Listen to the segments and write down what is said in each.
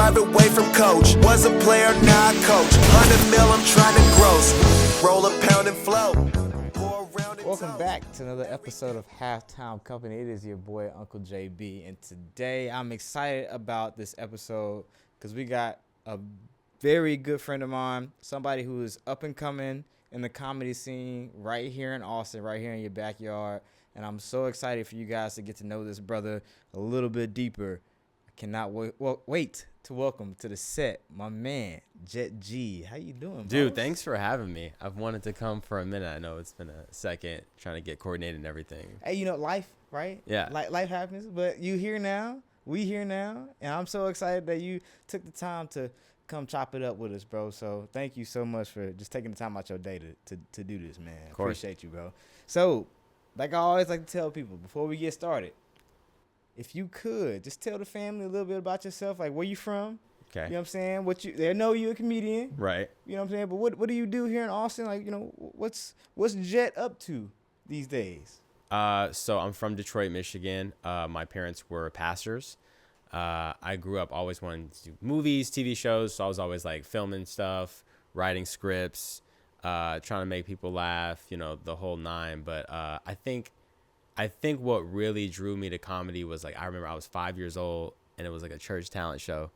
private way from coach. Was a player, now I coach. 100 mil, I'm trying to gross. Roll a pound and flow. Welcome back to another episode of Halftime Company. It is your boy, Uncle JB. And today I'm excited about this episode because we got a very good friend of mine, somebody who is up and coming in the comedy scene right here in Austin, right here in your backyard. And I'm so excited for you guys to get to know this brother a little bit deeper. I cannot wait to welcome to the set my man, Jet G. How you doing, dude? Boss? Thanks for having me. I've wanted to come for a minute. I know it's been a second trying to get coordinated and everything. Hey, you know, life, right? Yeah. Life happens, but you here now. We here now. And I'm so excited that you took the time to come chop it up with us, bro. So thank you so much for just taking the time out your day to do this, man. Of course. Appreciate you, bro. So, like I always like to tell people before we get started, if you could just tell the family a little bit about yourself, like where you from. Okay. You know what I'm saying? They know you're a comedian. Right. You know what I'm saying? But what do you do here in Austin? Like, you know, what's Jet up to these days? So I'm from Detroit, Michigan. My parents were pastors. I grew up always wanting to do movies, TV shows. So I was always like filming stuff, writing scripts, trying to make people laugh, you know, the whole nine. But I think what really drew me to comedy was like, I remember I was 5 years old and it was like a church talent show.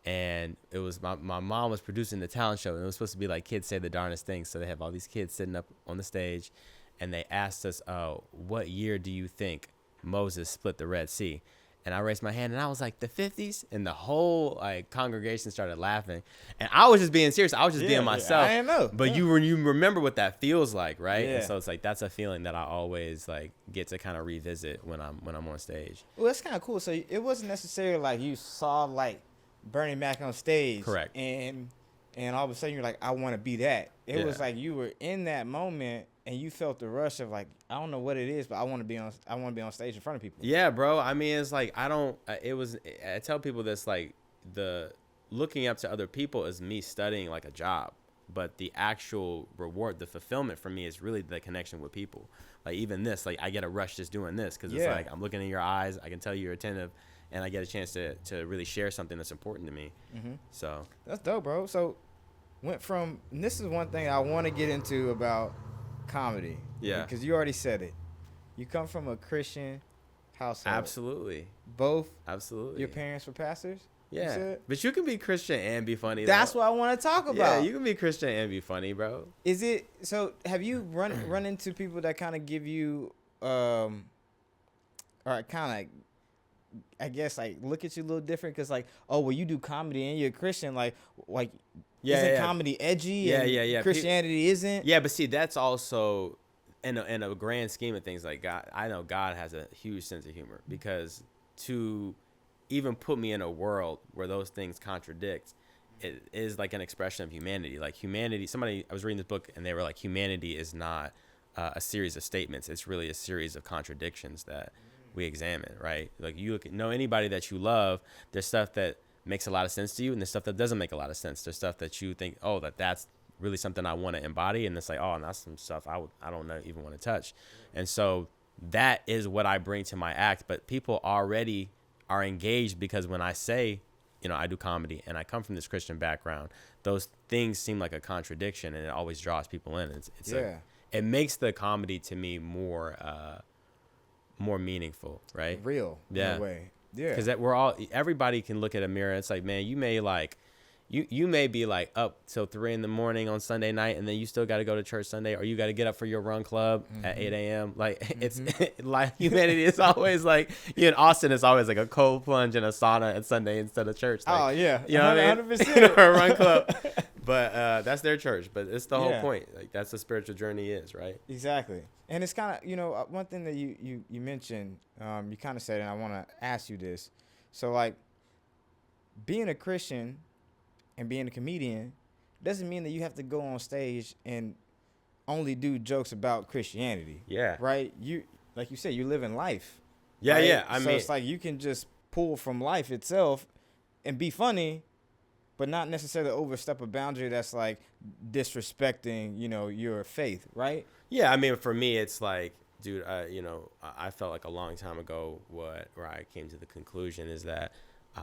And it was my mom was producing the talent show, and it was supposed to be like kids say the darndest things. So they have all these kids sitting up on the stage, and they asked us, what year do you think Moses split the Red Sea? And I raised my hand, and I was like, the 50s? And the whole like congregation started laughing. And I was just being serious. I was just being myself. I didn't know. But you remember what that feels like, right? Yeah. And so it's like that's a feeling that I always like get to kind of revisit when I'm on stage. Well, that's kind of cool. So it wasn't necessarily like you saw like Bernie Mac on stage. Correct. And all of a sudden you're like, I want to be that. It was like you were in that moment and you felt the rush of like, I don't know what it is, but I want to be on stage in front of people. Yeah, bro. I mean, it's like I tell people this, like the looking up to other people is me studying like a job, but the actual reward, the fulfillment for me is really the connection with people. Like even this, like I get a rush just doing this because it's like I'm looking in your eyes, I can tell you're attentive, and I get a chance to really share something that's important to me. Mm-hmm. So that's dope, bro. So and this is one thing I want to get into about comedy. Yeah. Because you already said it. You come from a Christian household. Absolutely. Both? Absolutely. Your parents were pastors? Yeah. But you can be Christian and be funny. That's what I want to talk about. Yeah, you can be Christian and be funny, bro. Is it so? Have you run into people that kind of give you, or kind of, I guess, like look at you a little different? Because like, oh, well, you do comedy and you're a Christian, like isn't comedy edgy? Yeah. Christianity isn't. Yeah, but see, that's also in a grand scheme of things. Like God, I know God has a huge sense of humor because to even put me in a world where those things contradict, it is like an expression of humanity. Like humanity. I was reading this book and they were like, humanity is not a series of statements. It's really a series of contradictions that we examine, right? Like you know anybody that you love, there's stuff that makes a lot of sense to you and there's stuff that doesn't make a lot of sense. There's stuff that you think, oh, that's really something I want to embody, and it's like, oh, and that's some stuff I don't even want to touch. And so that is what I bring to my act, but people already are engaged because when I say, you know, I do comedy and I come from this Christian background, those things seem like a contradiction and it always draws people in. It makes the comedy to me more meaningful, right? Real, yeah. In a way. Yeah. Because everybody can look at a mirror and it's like, man, you may like, you may be like up till 3 a.m. on Sunday night and then you still got to go to church Sunday, or you got to get up for your run club at 8 a.m. Like it's like humanity is always like, in Austin, it's always like a cold plunge and a sauna at Sunday instead of church. Like, oh yeah. You know what I mean? 100%. Or a run club. But that's their church. But it's the whole Yeah. point. Like that's the spiritual journey is, right? Exactly. And it's kind of, you know, one thing that you mentioned, you kind of said, and I want to ask you this. So, like, being a Christian and being a comedian doesn't mean that you have to go on stage and only do jokes about Christianity. Yeah. Right? You, like you said, you're living life. Yeah, right? yeah. So it's like you can just pull from life itself and be funny, but not necessarily overstep a boundary that's like disrespecting, you know, your faith, right? Yeah, I mean, for me, it's like, dude, you know, I felt like a long time ago where I came to the conclusion is that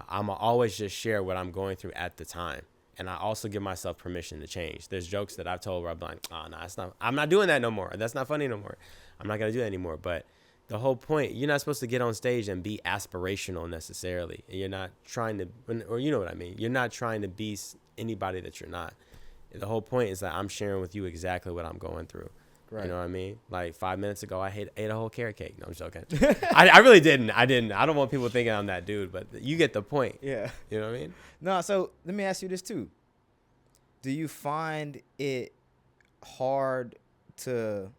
I'm always just share what I'm going through at the time. And I also give myself permission to change. There's jokes that I've told where I'm like, oh, no, I'm not doing that no more. That's not funny no more. I'm not going to do that anymore. But the whole point, you're not supposed to get on stage and be aspirational necessarily. You're not trying to, or you know what I mean? You're not trying to be anybody that you're not. The whole point is that I'm sharing with you exactly what I'm going through. Right. You know what I mean? Like 5 minutes ago, I ate a whole carrot cake. No, I'm joking. I really didn't. I don't want people thinking I'm that dude, but you get the point. Yeah. You know what I mean? No, so let me ask you this too. Do you find it hard to,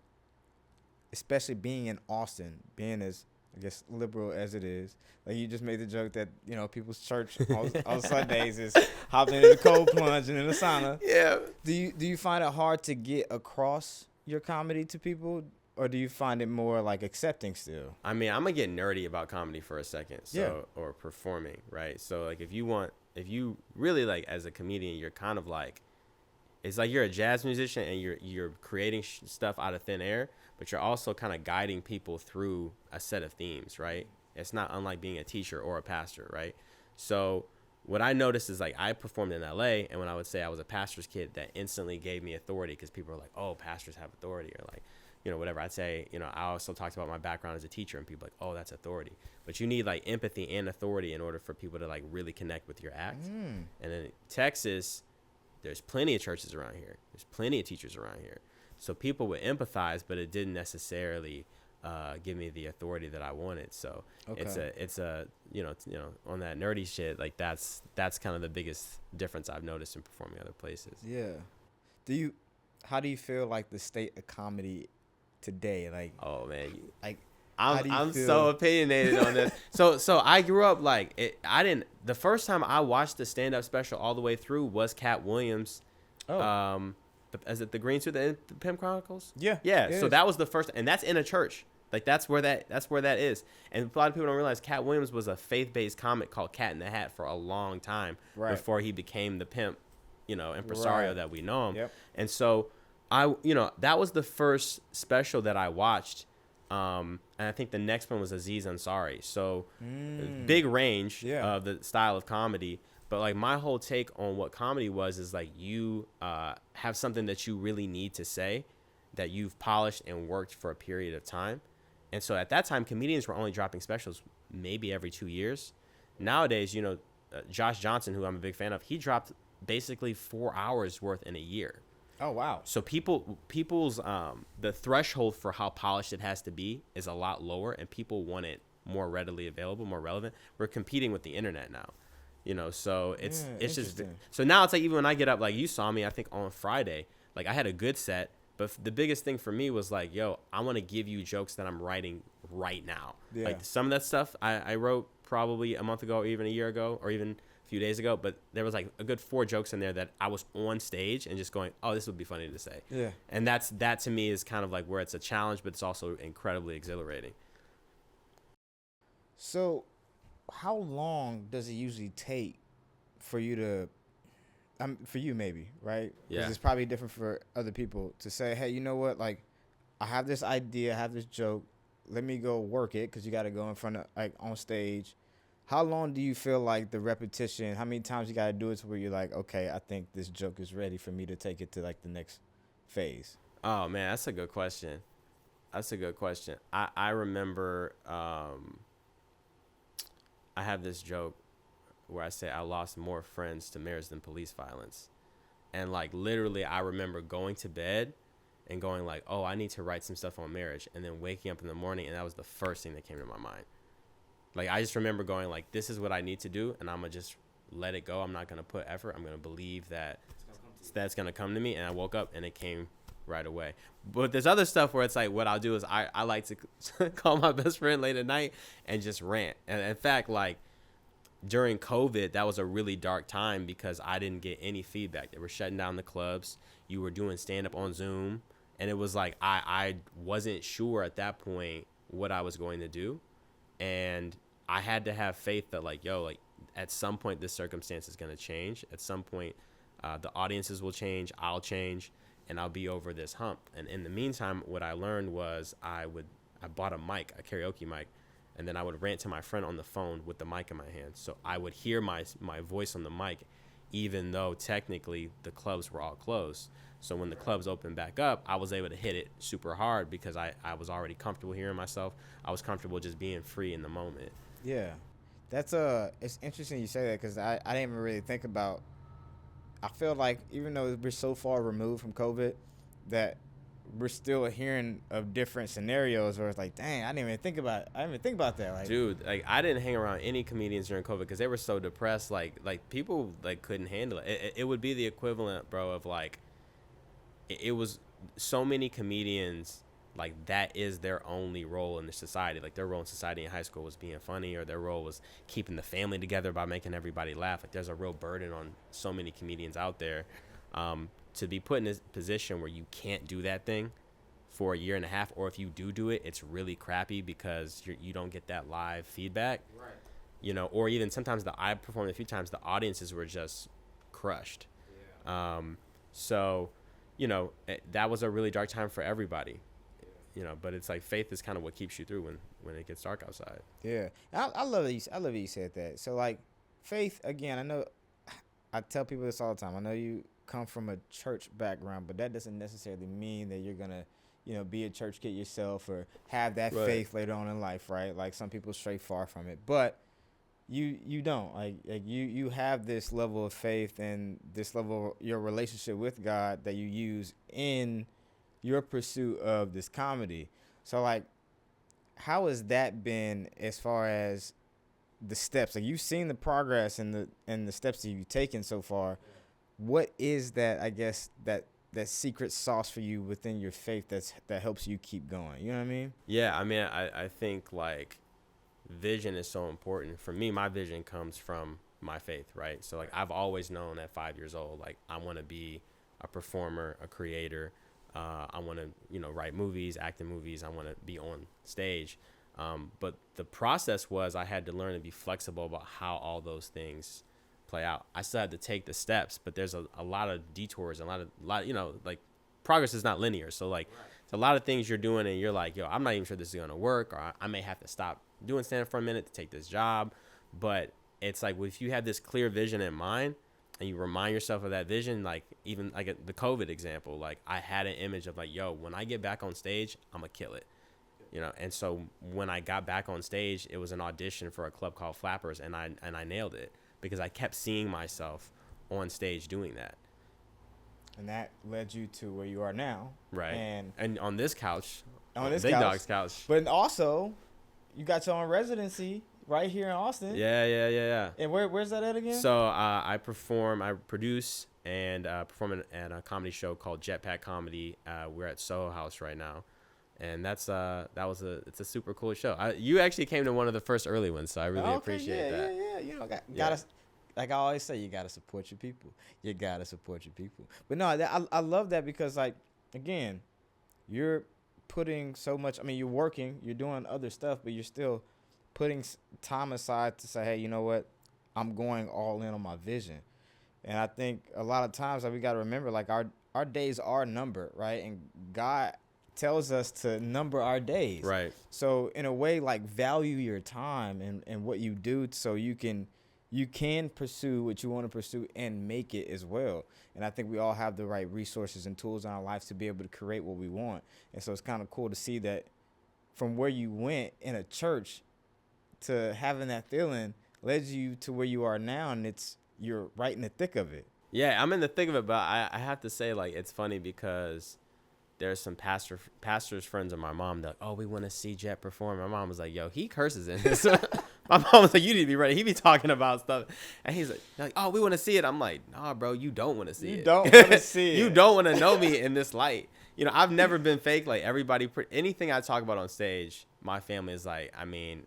especially being in Austin, being as, I guess, liberal as it is, like you just made the joke that, you know, people's church on Sundays is hopping in the cold plunge and in the sauna. Yeah. Do you find it hard to get across your comedy to people, or do you find it more like accepting still? I mean, I'm gonna get nerdy about comedy for a second. Or performing, right? So like if you really like as a comedian, you're kind of like, it's like you're a jazz musician and you're creating stuff out of thin air, but you're also kind of guiding people through a set of themes, right? It's not unlike being a teacher or a pastor, right? So what I noticed is like I performed in LA, and when I would say I was a pastor's kid, that instantly gave me authority because people are like, oh, pastors have authority, or like, you know, whatever. I'd say, you know, I also talked about my background as a teacher, and people are like, oh, that's authority. But you need like empathy and authority in order for people to like really connect with your act. And in Texas, there's plenty of churches around here. There's plenty of teachers around here. So people would empathize, but it didn't necessarily give me the authority that I wanted. So it's a you know on that nerdy shit, like that's kind of the biggest difference I've noticed in performing other places. Yeah. How do you feel like the state of comedy today? Like, oh man, like I'm so opinionated on this. So I grew up like it. The first time I watched the stand up special all the way through was Cat Williams. Is it the Green Suit, the Pimp Chronicles? Yeah. So that was the first, and that's in a church. Like that's where that is. And a lot of people don't realize Cat Williams was a faith-based comic called Cat in the Hat for a long time before he became the pimp, impresario that we know him. Yep. And so that was the first special that I watched. And I think the next one was Aziz Ansari. So big range of the style of comedy. But like my whole take on what comedy was is like you have something that you really need to say that you've polished and worked for a period of time. And so at that time, comedians were only dropping specials maybe every 2 years. Nowadays, Josh Johnson, who I'm a big fan of, he dropped basically 4 hours worth in a year. Oh, wow. So people's the threshold for how polished it has to be is a lot lower, and people want it more readily available, more relevant. We're competing with the internet now. So it's just, so now it's like, even when I get up, like you saw me, I think on Friday, like I had a good set, but the biggest thing for me was like, yo, I want to give you jokes that I'm writing right now. Yeah. Like some of that stuff I wrote probably a month ago, or even a year ago, or even a few days ago, but there was like a good 4 jokes in there that I was on stage and just going, oh, this would be funny to say. Yeah. And that to me is kind of like where it's a challenge, but it's also incredibly exhilarating. So how long does it usually take for you to, for you maybe, right? Yeah. 'Cause it's probably different for other people to say, hey, you know what? Like, I have this idea, I have this joke. Let me go work it, because you got to go in front of, like, on stage. How long do you feel like the repetition, how many times you got to do it to where you're like, okay, I think this joke is ready for me to take it to, like, the next phase? Oh, man, that's a good question. I remember I have this joke where I say I lost more friends to marriage than police violence. And like literally I remember going to bed and going like, oh, I need to write some stuff on marriage, and then waking up in the morning and that was the first thing that came to my mind. Like I just remember going like, this is what I need to do, and I'm gonna just let it go. I'm not gonna put effort. I'm gonna believe that that's gonna come to me. And I woke up and it came right away. But there's other stuff where it's like, what I'll do is I like to call my best friend late at night and just rant. And in fact, like during COVID, that was a really dark time because I didn't get any feedback. They were shutting down the clubs. You were doing stand-up on Zoom. And it was like I wasn't sure at that point what I was going to do. And I had to have faith that like, yo, like at some point this circumstance is going to change. At some point the audiences will change. I'll change. And I'll be over this hump. And in the meantime, what I learned was I bought a mic, a karaoke mic. and then I would rant to my friend on the phone with the mic in my hand. So I would hear my voice on the mic, even though technically the clubs were all closed. So when the clubs opened back up, I was able to hit it super hard because I was already comfortable hearing myself. I was comfortable just being free in the moment. Yeah, that's it's interesting you say that, because I didn't even really think about. I feel like even though we're so far removed from COVID, that we're still hearing of different scenarios where it's like, dang, I didn't even think about that. Like, dude, like I didn't hang around any comedians during COVID because they were so depressed. Like people like couldn't handle it. It would be the equivalent, bro, of like it was so many comedians. Like that is their only role in the society. Like their role in society in high school was being funny, or their role was keeping the family together by making everybody laugh. Like there's a real burden on so many comedians out there to be put in this position where you can't do that thing for a year and a half, or if you do it, it's really crappy because you don't get that live feedback. right. You know, or even sometimes I performed a few times, the audiences were just crushed. Yeah. So, you know, that was a really dark time for everybody. You know, but it's like faith is kind of what keeps you through when it gets dark outside. Yeah, I love that you said that. So like, faith, again, I know I tell people this all the time. I know you come from a church background, but that doesn't necessarily mean that you're gonna, be a church kid yourself or have that Right. faith later on in life, right? Like some people stray far from it, but you don't. Like you have this level of faith and this level of your relationship with God that you use in your pursuit of this comedy. So like, how has that been as far as the steps? Like, you've seen the progress and the steps that you've taken so far. What is that, I guess, that secret sauce for you within your faith that helps you keep going? You know what I mean? Yeah, I mean, I think like vision is so important. For me, my vision comes from my faith, right? So like I've always known at 5 years old, like I want to be a performer, a creator. I want to, write movies, act in movies. I want to be on stage. But the process was I had to learn to be flexible about how all those things play out. I still had to take the steps, but there's a lot of detours and a lot, like progress is not linear. So like it's a lot of things you're doing and you're like, yo, I'm not even sure this is going to work, or I may have to stop doing stand-up for a minute to take this job. But it's like, if you have this clear vision in mind, and you remind yourself of that vision, like even like the COVID example, like I had an image of like, yo, when I get back on stage, I'm gonna kill it, And so when I got back on stage, it was an audition for a club called Flappers, and I nailed it because I kept seeing myself on stage doing that. And that led you to where you are now. Right. And on this couch, on this Big couch, Dog's couch. But also, you got your own residency right here in Austin. Yeah. And where's that at again? So I produce and perform at a comedy show called Jetpack Comedy. We're at Soho House right now, and it's a super cool show. You actually came to one of the first early ones, so I really appreciate that. Yeah. Gotta, like I always say, you gotta support your people. But no, I love that because, like, again, you're putting so much. I mean, you're working, you're doing other stuff, but you're still putting time aside to say, hey, you know what? I'm going all in on my vision. And I think a lot of times we got to remember, like, our days are numbered, right? And God tells us to number our days. Right. So in a way, like, value your time and what you do so you can pursue what you want to pursue and make it as well. And I think we all have the right resources and tools in our lives to be able to create what we want. And so it's kind of cool to see that from where you went in a church to having that feeling led you to where you are now, and you're right in the thick of it. Yeah, I'm in the thick of it, but I have to say, like, it's funny because there's some pastors friends of my mom that, oh, we want to see Jet perform. My mom was like, yo, he curses in this. My mom was like, you need to be ready. He be talking about stuff. And he's like, oh, we want to see it. I'm like, nah, bro, you don't want to see it. You don't want to see it. You don't want to know me in this light. I've never been fake. Like, everybody, anything I talk about on stage, my family is like, I mean,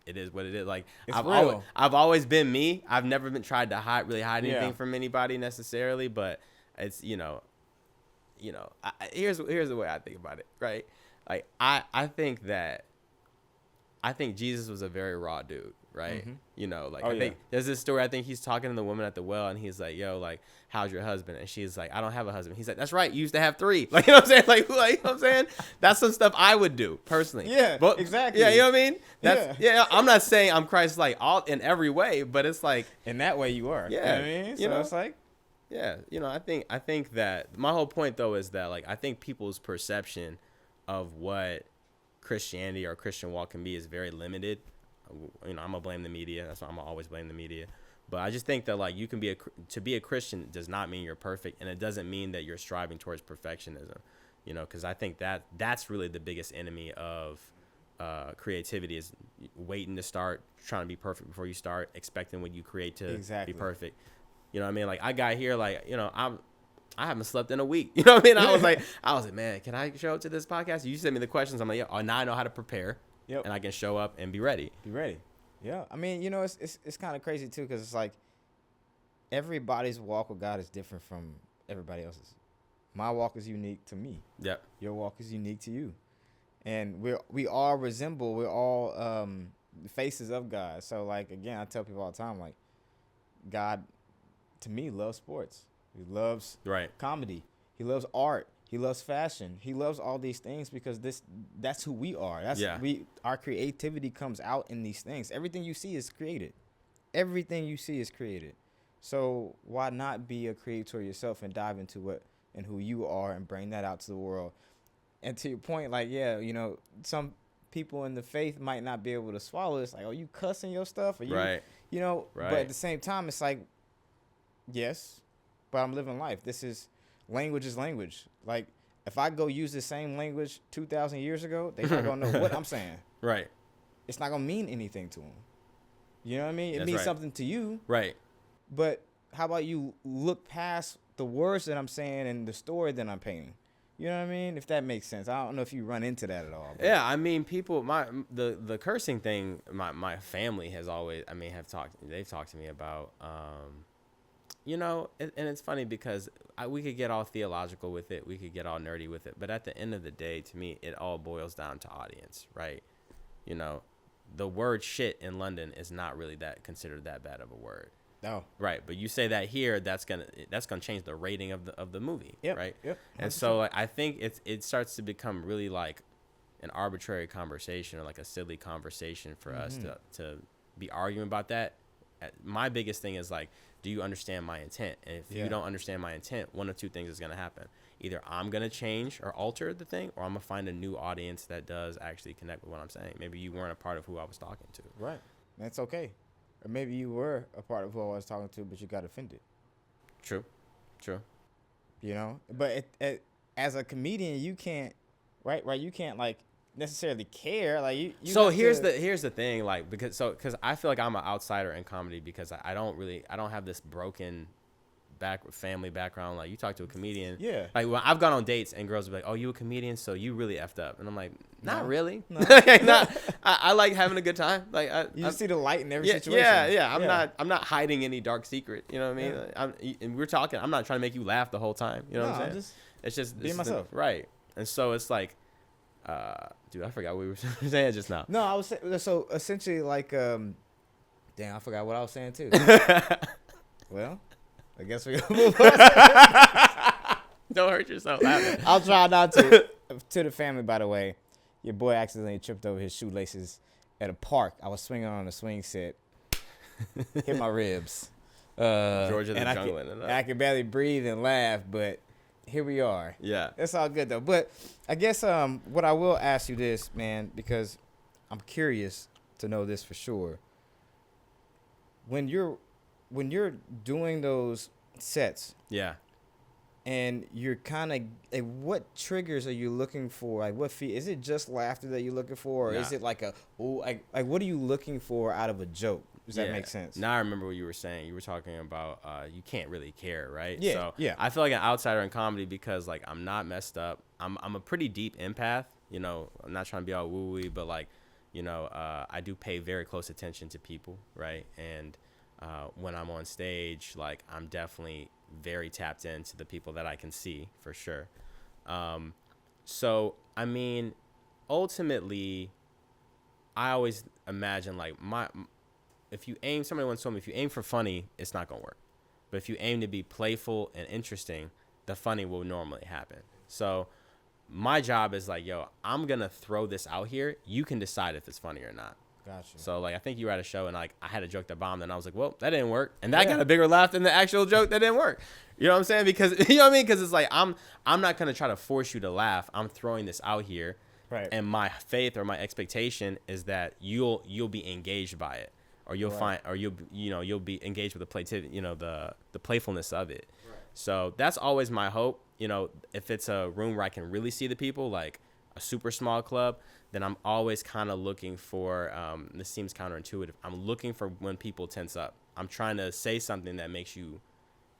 it is what it is. Like, I've always been me. I've never been tried to hide anything from anybody necessarily. But it's, here's the way I think about it, right? Like, I think Jesus was a very raw dude, right? You know, like Oh, I think yeah. there's this story. I think he's talking to the woman at the well, and he's like, "Yo, like, how's your husband?" And she's like, "I don't have a husband." He's like, "That's right, you used to have 3." Like, you know what I'm saying? Like you know what I'm saying? That's some stuff I would do personally. Yeah, but, exactly. Yeah, you know what I mean? That's yeah. I'm not saying I'm Christ-like all in every way, but it's like In that way, you are. Yeah, You know what I mean? you So know? it's like, yeah, you know, I think that my whole point though is that like I think people's perception of what Christianity or Christian walk can be is very limited. You know, I'm gonna blame the media. That's why I'm gonna always blame the media. But I just think that like you can to be a Christian does not mean you're perfect, and it doesn't mean that you're striving towards perfectionism. You know, because I think that's really the biggest enemy of creativity is waiting to start, trying to be perfect before you start, expecting what you create to Exactly. be perfect. You know what I mean? Like I got here, like, you know, I haven't slept in a week. You know what I mean? I was like, man, can I show up to this podcast? You sent me the questions. I'm like, yeah, oh, now I know how to prepare. Yep. And I can show up and be ready. Be ready. Yeah. I mean, you know, it's kind of crazy too, because it's like everybody's walk with God is different from everybody else's. My walk is unique to me. Yep. Your walk is unique to you, and we all resemble. We're all faces of God. So like again, I tell people all the time, like God, to me, loves sports. He loves Right. comedy. He loves art. He loves fashion. He loves all these things because that's who we are. Our creativity comes out in these things. Everything you see is created. Everything you see is created. So why not be a creator yourself and dive into what and who you are and bring that out to the world? And to your point, like, yeah, you know, some people in the faith might not be able to swallow this. Like, oh, you cussing your stuff? Or you, Right. You know, Right. but at the same time, it's like, yes, but I'm living life. Language is language. Like, if I go use the same language 2,000 years ago, they're not going to know what I'm saying. Right. It's not going to mean anything to them. You know what I mean? It That's means right. something to you, Right. but how about you look past the words that I'm saying and the story that I'm painting? You know what I mean? If that makes sense. I don't know if you run into that at all. But. Yeah, I mean, people, the cursing thing, my family has always, they've talked to me about, you know, and it's funny because we could get all theological with it. We could get all nerdy with it. But at the end of the day, to me, it all boils down to audience, right? You know, the word shit in London is not really considered that bad of a word. No. Right, but you say that here, that's gonna change the rating of the movie, Yep, right? yep. 100%. And so like, I think it starts to become really like an arbitrary conversation or like a silly conversation for us to be arguing about that. My biggest thing is like, do you understand my intent? And if you don't understand my intent, one of two things is gonna happen: either I'm gonna change or alter the thing, or I'm gonna find a new audience that does actually connect with what I'm saying. Maybe you weren't a part of who I was talking to. Right. That's okay. Or maybe you were a part of who I was talking to, but you got offended. True. You know? But as a comedian, you can't, right? You can't, like, necessarily care. Like, you So have here's to, the thing, like, because I feel like I'm an outsider in comedy because I don't have this broken family background. Like, you talk to a comedian, Yeah. like, when I've gone on dates and girls will be like, oh, you a comedian, so you really effed up, and I'm like, not No. really. No. I like having a good time. Like, You just see the light in every yeah, situation. I'm not hiding any dark secret. You know what I mean? Yeah. And we're talking. I'm not trying to make you laugh the whole time. You know what I'm saying? It's just being myself. right. And so it's like, dude, I forgot what we were saying just now. No, I was so essentially like, damn, I forgot what I was saying too. Well, I guess we gotta move on. Don't hurt yourself laughing. I'll try not to. To the family, by the way, your boy accidentally tripped over his shoelaces at a park. I was swinging on a swing set, hit my ribs. Georgia the and Jungle. I could barely breathe and laugh, but here we are. Yeah. It's all good though. But I guess what I will ask you this, man, because I'm curious to know this for sure. When you're doing those sets, Yeah. and you're kind of what triggers are you looking for? Like, what is it just laughter that you're looking for, or is it like like what are you looking for out of a joke? Does that make sense? Now I remember what you were saying. You were talking about you can't really care, right? Yeah, So yeah. I feel like an outsider in comedy because like I'm not messed up. I'm a pretty deep empath. You know, I'm not trying to be all woo-woo, but like, you know, I do pay very close attention to people, right? And when I'm on stage, like I'm definitely very tapped into the people that I can see for sure. So I mean, ultimately, I always imagine like somebody once told me, if you aim for funny, it's not gonna work. But if you aim to be playful and interesting, the funny will normally happen. So my job is like, yo, I'm gonna throw this out here. You can decide if it's funny or not. Gotcha. So like, I think you were at a show and like I had a joke that bombed, and I was like, well, that didn't work, and that got a bigger laugh than the actual joke that didn't work. You know what I'm saying? Because you know what I mean? Because it's like I'm not gonna try to force you to laugh. I'm throwing this out here, Right. And my faith or my expectation is that you'll be engaged by it, or you'll find, or you'll be engaged with the playfulness of it. Right. So that's always my hope. You know, if it's a room where I can really see the people, like a super small club, then I'm always kind of looking for, this seems counterintuitive, I'm looking for when people tense up. I'm trying to say something that makes you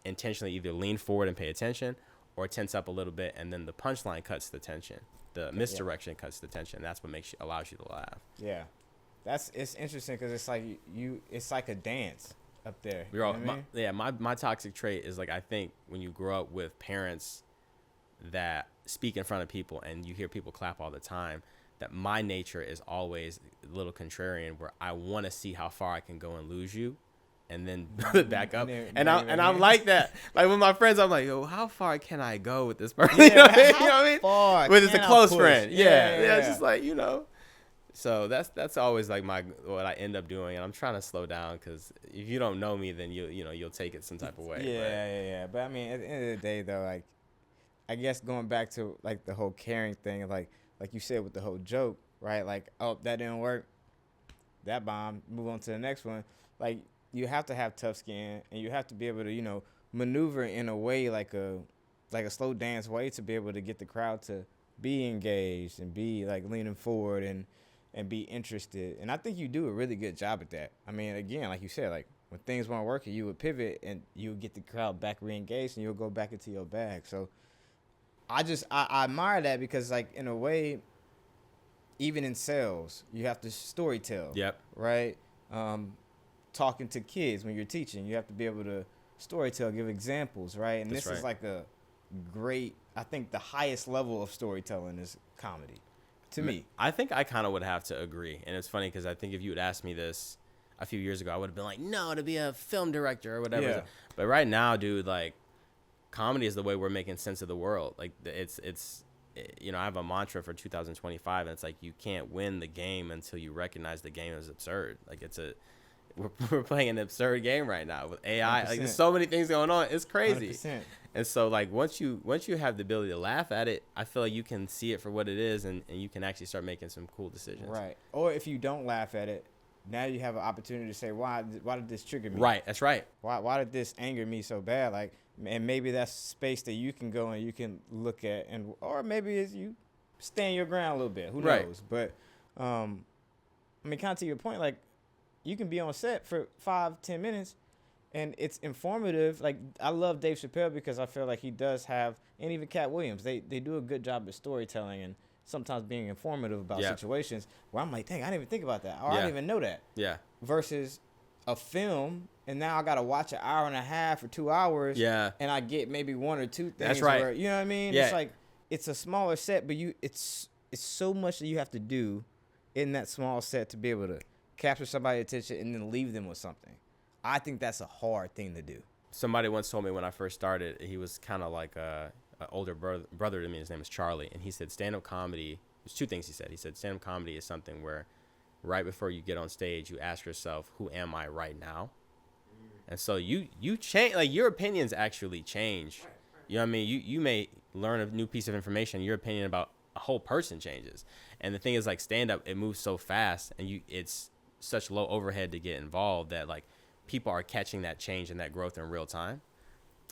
intentionally either lean forward and pay attention, or tense up a little bit, and then the punchline cuts the tension. The misdirection cuts the tension. That's what allows you to laugh. Yeah. It's interesting because it's like it's like a dance up there. My toxic trait is like, I think when you grow up with parents that speak in front of people and you hear people clap all the time, that my nature is always a little contrarian, where I want to see how far I can go and lose you, and then back up. I'm like that. Like with my friends, I'm like, yo, how far can I go with this person? You know what I mean? When it's a close friend. Yeah. It's just like, So that's always like what I end up doing, and I'm trying to slow down, because if you don't know me, then you'll take it some type of way. Yeah. But I mean, at the end of the day, though, like, I guess going back to like the whole caring thing, like you said with the whole joke, right? Like, oh, that didn't work, that bomb. Move on to the next one. Like, you have to have tough skin, and you have to be able to maneuver in a way like a slow dance way to be able to get the crowd to be engaged and be like leaning forward and be interested. And I think you do a really good job at that. I mean, again, like you said, like when things weren't working, you would pivot and you would get the crowd back re-engaged, and you'll go back into your bag. So I admire that, because like in a way, even in sales, you have to storytell. Yep. Right? Talking to kids when you're teaching, you have to be able to storytell, give examples, right? And this is like a great, I think the highest level of storytelling is comedy. To me, I think I kind of would have to agree. And it's funny because I think if you had asked me this a few years ago, I would have been like, no, to be a film director or whatever. Yeah. But right now, dude, like, comedy is the way we're making sense of the world. Like, it's I have a mantra for 2025, and it's like, you can't win the game until you recognize the game is absurd. Like, we're playing an absurd game right now with AI. 100%. Like, there's so many things going on. It's crazy. 100%. And so, like, once you have the ability to laugh at it, I feel like you can see it for what it is, and you can actually start making some cool decisions. Right. Or if you don't laugh at it, now you have an opportunity to say, why did this trigger me? Right. That's right. Why did this anger me so bad? Like, and maybe that's space that you can go and you can look at, or maybe it's you stand your ground a little bit. Who knows? But, I mean, kind of to your point, like, you can be on set for 5-10 minutes, and it's informative. Like, I love Dave Chappelle because I feel like he does have, and even Cat Williams, they do a good job at storytelling and sometimes being informative about situations where I'm like, dang, I didn't even think about that, or I didn't even know that. Yeah. Versus a film, and now I got to watch an hour and a half or 2 hours. Yeah. And I get maybe one or two things. That's right. Where, you know what I mean? Yeah. It's like, it's a smaller set, but it's so much that you have to do in that small set to be able to capture somebody's attention and then leave them with something. I think that's a hard thing to do. Somebody once told me when I first started, he was kind of like an older brother to me. His name is Charlie. And he said stand-up comedy, there's two things he said. He said stand-up comedy is something where right before you get on stage, you ask yourself, who am I right now? And so you change, like, your opinions actually change. You know what I mean? You may learn a new piece of information. Your opinion about a whole person changes. And the thing is, like, stand-up, it moves so fast, and it's such low overhead to get involved that, like, people are catching that change and that growth in real time.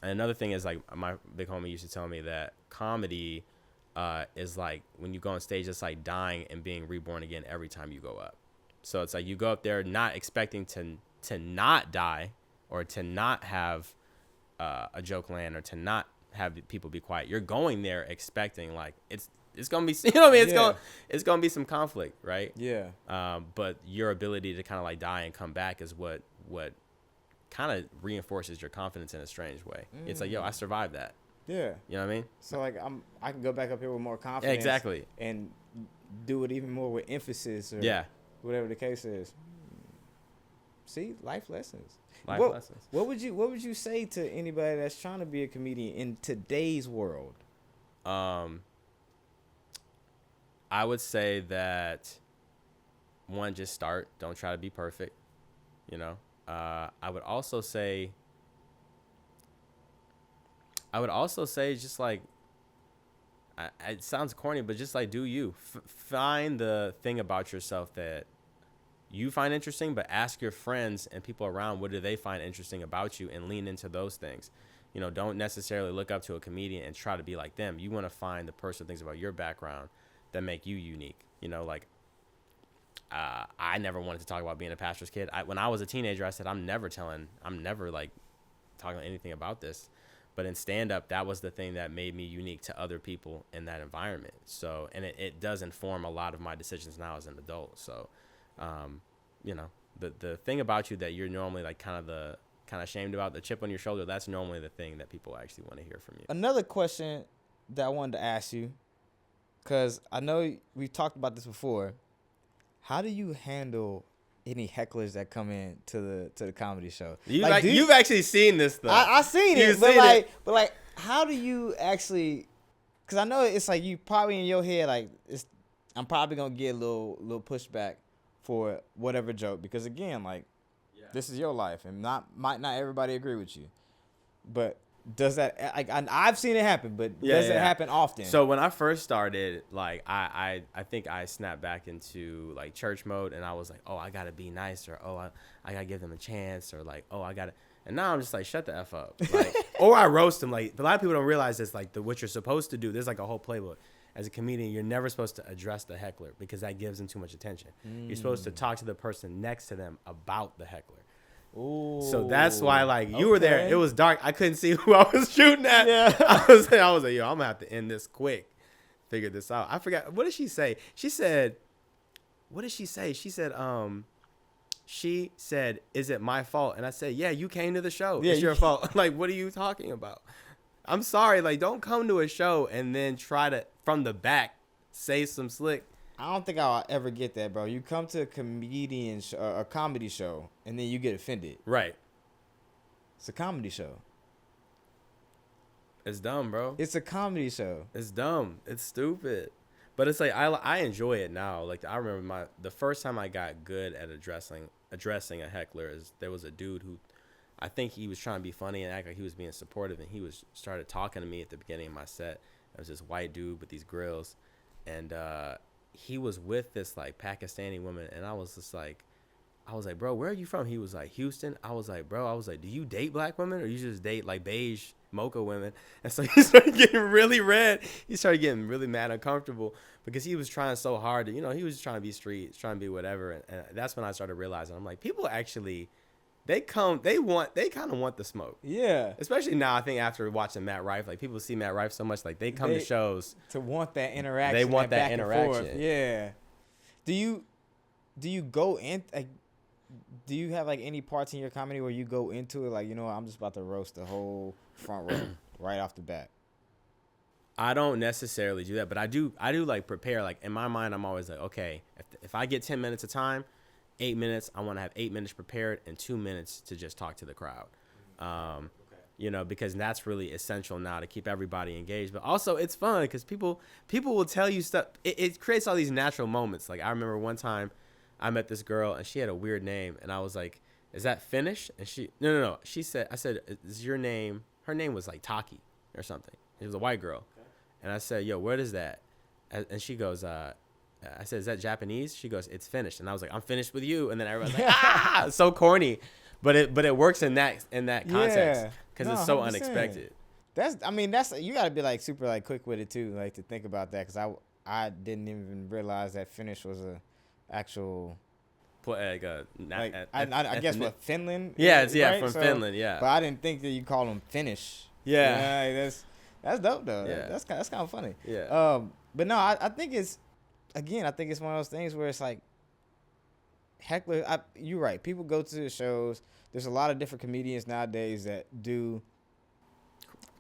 And another thing is, like, my big homie used to tell me that comedy is like when you go on stage, it's like dying and being reborn again every time you go up. So it's like you go up there not expecting to not die or to not have a joke land or to not have people be quiet. You're going there expecting, like, it's gonna be, you know what I mean? It's gonna be some conflict, right? Yeah. But your ability to kind of like die and come back is what kind of reinforces your confidence in a strange way. It's like, yo, I survived that. Yeah. You know what I mean? So like I can go back up here with more confidence. Yeah, exactly. And do it even more with emphasis or whatever the case is. See, life lessons. Life lessons. What would you say to anybody that's trying to be a comedian in today's world? I would say that one, just start. Don't try to be perfect. You know. I would also say just like, it sounds corny, but just like do you. Find the thing about yourself that you find interesting, but ask your friends and people around, what do they find interesting about you, and lean into those things. You know, don't necessarily look up to a comedian and try to be like them. You want to find the personal things about your background that make you unique. You know, like, I never wanted to talk about being a pastor's kid. When I was a teenager, I said, I'm never like talking anything about this. But in stand-up, that was the thing that made me unique to other people in that environment. So, and it does inform a lot of my decisions now as an adult. So, you know, the thing about you that you're normally like kind of ashamed about, the chip on your shoulder, that's normally the thing that people actually want to hear from you. Another question that I wanted to ask you, because I know we've talked about this before. How do you handle any hecklers that come in to the comedy show? You've actually seen this though. I seen it, but like, how do you actually? Because I know it's like you probably in your head like I'm probably gonna get a little pushback for whatever joke, because again, like, this is your life, and might not everybody agree with you, but does that, like, I've seen it happen, but does it happen often? So when I first started, like, I think I snapped back into like church mode, and I was like, oh, I gotta be nice, or oh, I gotta give them a chance, or like, oh, I gotta. And now I'm just like, shut the F up. Like, or I roast them. Like, a lot of people don't realize this, like, what you're supposed to do. There's like a whole playbook. As a comedian, you're never supposed to address the heckler, because that gives them too much attention. You're supposed to talk to the person next to them about the heckler. Ooh, so that's why, like, you were there. It was dark. I couldn't see who I was shooting at. Yeah. I was like, yo, I'm going to have to end this quick. Figure this out. I forgot. What did she say? She said, what did she say? She said, is it my fault? And I said, yeah, you came to the show. Yeah, it's your fault. Like, what are you talking about? I'm sorry. Like, don't come to a show and then try to, from the back, say some slick. I don't think I'll ever get that, bro. You come to a comedy show, and then you get offended. Right. It's a comedy show. It's dumb, bro. It's a comedy show. It's dumb. It's stupid. But it's like, I enjoy it now. Like, I remember the first time I got good at addressing a heckler is there was a dude who, I think he was trying to be funny and act like he was being supportive, and he started talking to me at the beginning of my set. It was this white dude with these grills, and he was with this like Pakistani woman, and I was like, bro, where are you from? He was like, Houston. I was like, bro, do you date black women, or you just date like beige mocha women? And so he started getting really red. He started getting really mad, uncomfortable, because he was trying so hard to, he was trying to be street, trying to be whatever. And that's when I started realizing, I'm like, people actually, they kind of want the smoke. Yeah. Especially now, I think after watching Matt Rife, like, people see Matt Rife so much, like, they come to shows to want that interaction. They want that interaction. Yeah. Do you go in, like, do you have like any parts in your comedy where you go into it like, I'm just about to roast the whole front row right off the bat? I don't necessarily do that, but I do like prepare. Like, in my mind, I'm always like, okay, if I get 10 minutes of time, 8 minutes, I want to have 8 minutes prepared and 2 minutes to just talk to the crowd. Because that's really essential now to keep everybody engaged. But also, it's fun because people will tell you stuff. It creates all these natural moments. Like, I remember one time I met this girl, and she had a weird name, and I was like, is that Finnish? And she, no. I said, is your name, her name was like Taki or something. It was a white girl. Okay. And I said, yo, what is that? And she goes, I said, is that Japanese? She goes, it's Finnish. And I was like, I'm finished with you. And then everyone's like, ah, so corny. But it works in that context because it's so 100%. Unexpected. That's you got to be like super like quick with it too, like to think about that, because I didn't even realize that Finnish was a actual. I guess what, Finland? Yeah, it's right? From Finland. Yeah. But I didn't think that you call them Finnish. Yeah. That's dope though. Yeah. That's kind of funny. Yeah. But no, I think it's one of those things where it's like heckler. You're right. People go to the shows. There's a lot of different comedians nowadays that do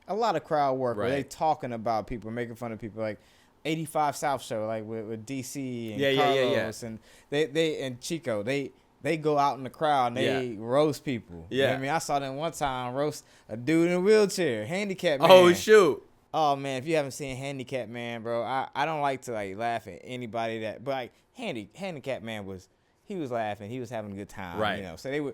a lot of crowd work where they talking about people, making fun of people, like 85 South show, like with DC and Carlos and they and Chico. They they go out in the crowd and they roast people. You know what I mean? I saw them one time roast a dude in a wheelchair, handicapped man. Oh, shoot. Oh, man, if you haven't seen Handicapped Man, bro, I don't like to, like, laugh at anybody that, but, like, Handicapped Man was laughing. He was having a good time, right? You know, so they were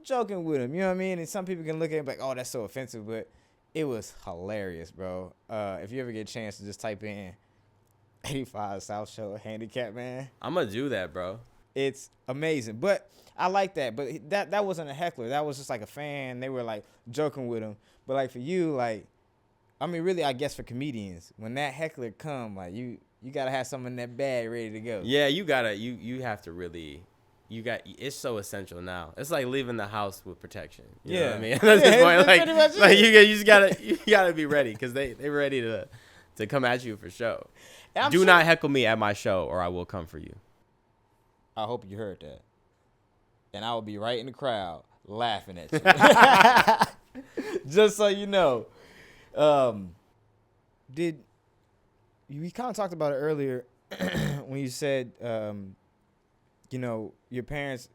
joking with him, you know what I mean? And some people can look at it like, oh, that's so offensive, but it was hilarious, bro. If you ever get a chance to just type in 85 South Show Handicapped Man. I'm going to do that, bro. It's amazing. But I like that. But that wasn't a heckler. That was just like a fan. They were, like, joking with him. But, like, for you, like, I mean, really, I guess for comedians, when that heckler come, like, you got to have something in that bag ready to go. Yeah, you have to really, it's so essential now. It's like leaving the house with protection. You know what I mean? That's this point. Like you just gotta be ready because they're ready to come at you for show. Do not heckle me at my show or I will come for you. I hope you heard that. And I will be right in the crowd laughing at you. Just so you know. We kind of talked about it earlier when you said, you know, your parents,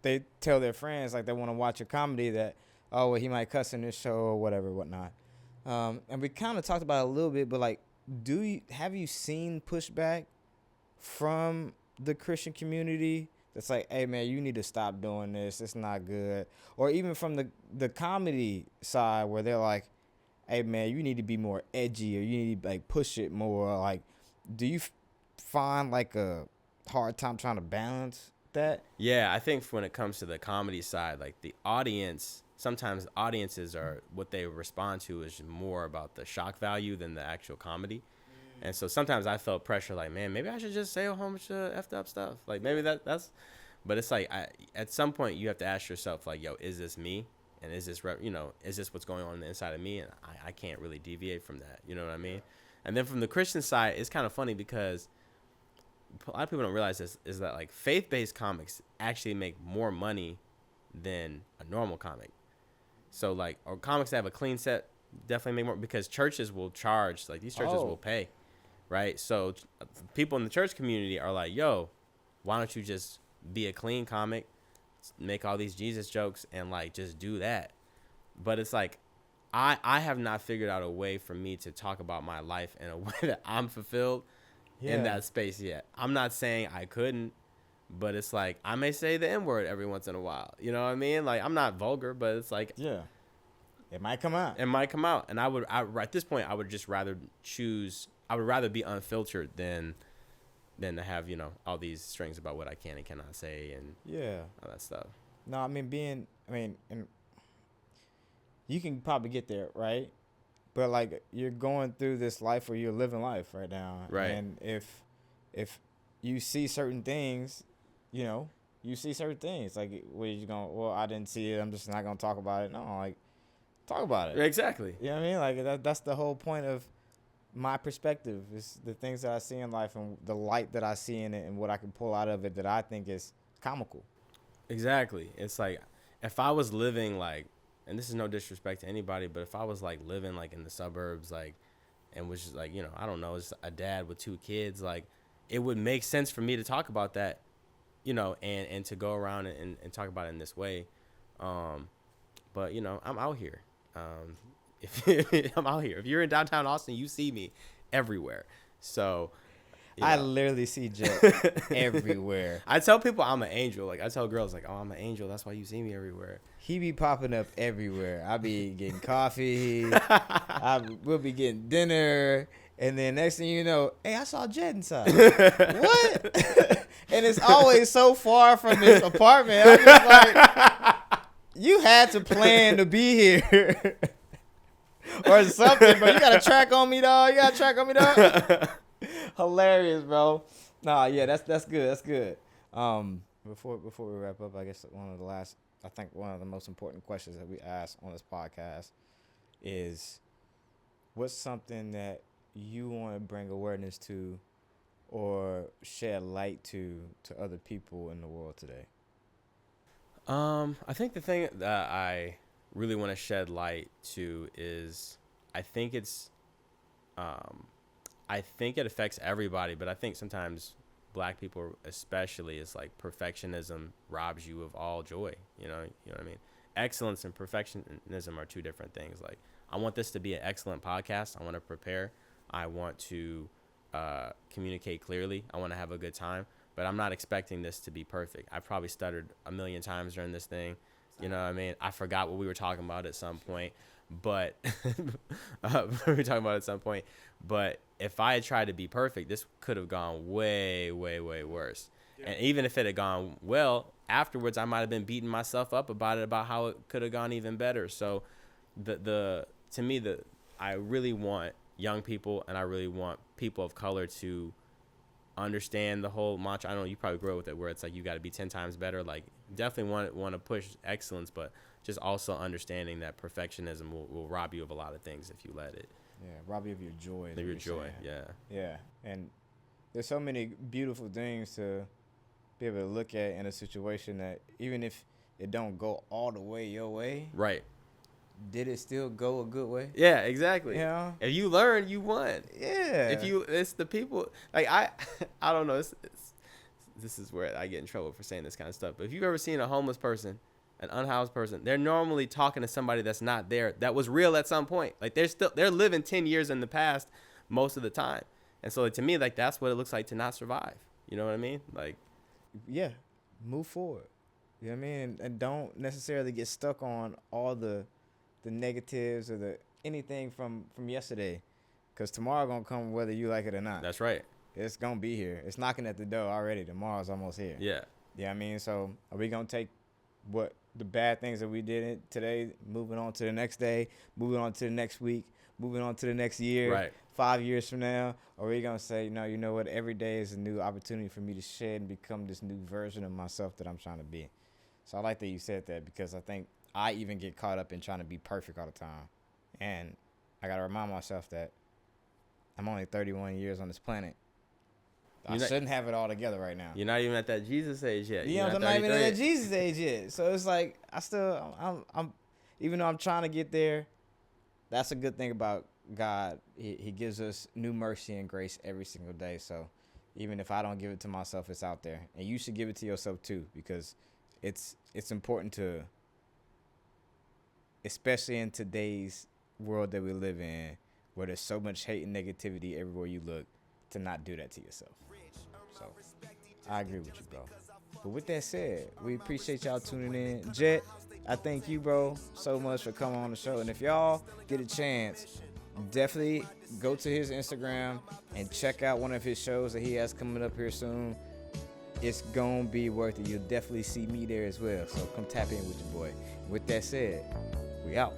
they tell their friends, like, they want to watch a comedy that, oh, well, he might cuss in this show or whatever, whatnot. And we kind of talked about it a little bit, but, like, have you seen pushback from the Christian community that's like, hey, man, you need to stop doing this. It's not good. Or even from the comedy side where they're like, hey, man, you need to be more edgy or you need to, like, push it more. Like, do you find, like, a hard time trying to balance that? Yeah, I think when it comes to the comedy side, like, the audience, sometimes audiences are, what they respond to is more about the shock value than the actual comedy. And so sometimes I felt pressure, like, man, maybe I should just say a whole bunch of effed up stuff. Like, maybe that's, but it's like, at some point you have to ask yourself, like, yo, is this me? And is this, is this what's going on the inside of me? And I can't really deviate from that. You know what I mean? And then from the Christian side, it's kind of funny because a lot of people don't realize this, is that, like, faith-based comics actually make more money than a normal comic. So, like, or comics that have a clean set definitely make more, because churches will charge, like, these churches will pay. Right? So people in the church community are like, yo, why don't you just be a clean comic, make all these Jesus jokes, and, like, just do that? But it's like, I have not figured out a way for me to talk about my life in a way that I'm fulfilled in that space yet. I'm not saying I couldn't, but it's like, I may say the N-word every once in a while. You know what I mean? Like, I'm not vulgar, but it's like, yeah, it might come out. And at this point, I would just rather be unfiltered than to have, all these strings about what I can and cannot say and all that stuff. No, I mean, and you can probably get there, right? But, like, you're going through this life where you're living life right now. Right. And if you see certain things, like, where you going, well, I didn't see it, I'm just not going to talk about it. No, like, talk about it. Exactly. You know what I mean? Like, that's the whole point of my perspective, is the things that I see in life and the light that I see in it and what I can pull out of it that I think is comical. Exactly. It's like, if I was living, like, and this is no disrespect to anybody, but if I was, like, living, like, in the suburbs, like, and was just, like, I don't know, just a dad with 2 kids, like, it would make sense for me to talk about that, and to go around and talk about it in this way. But, I'm out here. I'm out here. If you're in downtown Austin, you see me everywhere. So I literally see Jet everywhere. I tell people I'm an angel. Like, I tell girls, like, oh, I'm an angel. That's why you see me everywhere. He be popping up everywhere. I be getting coffee. We'll be getting dinner. And then next thing you know, hey, I saw Jet inside. What? And it's always so far from his apartment. I'm just like, you had to plan to be here. Or something, but you got to track on me, dog. Hilarious, bro. Nah, yeah, that's good. That's good. Before we wrap up, I guess one of the most important questions that we ask on this podcast is, what's something that you want to bring awareness to or shed light to other people in the world today? I think the thing that I really want to shed light to is, I think it affects everybody, but I think sometimes Black people especially, is like perfectionism robs you of all joy. You know what I mean? Excellence and perfectionism are two different things. Like, I want this to be an excellent podcast. I want to prepare. I want to communicate clearly. I want to have a good time, but I'm not expecting this to be perfect. I probably stuttered a million times during this thing. You know what I mean? I forgot what we were talking about at some point, but but if I had tried to be perfect, this could have gone way, way, way worse. Yeah. And even if it had gone well, afterwards, I might have been beating myself up about how it could have gone even better. So to me, I really want young people, and I really want people of color to understand the whole mantra. I know you probably grew up with it, where it's like you got to be 10 times better. Like, definitely want to push excellence, but just also understanding that perfectionism will rob you of a lot of things if you let it. Yeah, rob you of your joy. Of your joy, yeah. Yeah, and there's so many beautiful things to be able to look at in a situation that even if it don't go all the way your way, right? Did it still go a good way? Yeah, exactly. You know? If you learn, you won. Yeah. It's the people, like, I don't know. This is where I get in trouble for saying this kind of stuff. But if you've ever seen a homeless person, an unhoused person, they're normally talking to somebody that's not there, that was real at some point. Like, they're living 10 years in the past most of the time. And so, like, to me, like, that's what it looks like to not survive. You know what I mean? Like, yeah, move forward. You know what I mean? And don't necessarily get stuck on all the negatives or anything from yesterday, because tomorrow gonna come whether you like it or not. That's right. It's gonna be here. It's knocking at the door already. Tomorrow's almost here. Yeah. You know what I mean? So are we gonna take what the bad things that we did today, moving on to the next day, moving on to the next week, moving on to the next year, right, 5 years from now? Or are we gonna say, no, you know what, every day is a new opportunity for me to shed and become this new version of myself that I'm trying to be? So I like that you said that, because I think I even get caught up in trying to be perfect all the time. And I got to remind myself that I'm only 31 years on this planet. I shouldn't have it all together right now. You're not even at that Jesus age yet. Yeah, I'm not even at that Jesus age yet. So it's like, I'm even though I'm trying to get there, that's a good thing about God. He gives us new mercy and grace every single day. So even if I don't give it to myself, it's out there. And you should give it to yourself too, because it's important to, especially in today's world that we live in, where there's so much hate and negativity everywhere you look, to not do that to yourself. So I agree with you, bro. But with that said, we appreciate y'all tuning in. Jet, I thank you, bro, so much for coming on the show. And if y'all get a chance, definitely go to his Instagram and check out one of his shows that he has coming up here soon. It's gonna be worth it. You'll definitely see me there as well. So come tap in with your boy. With that said, we out.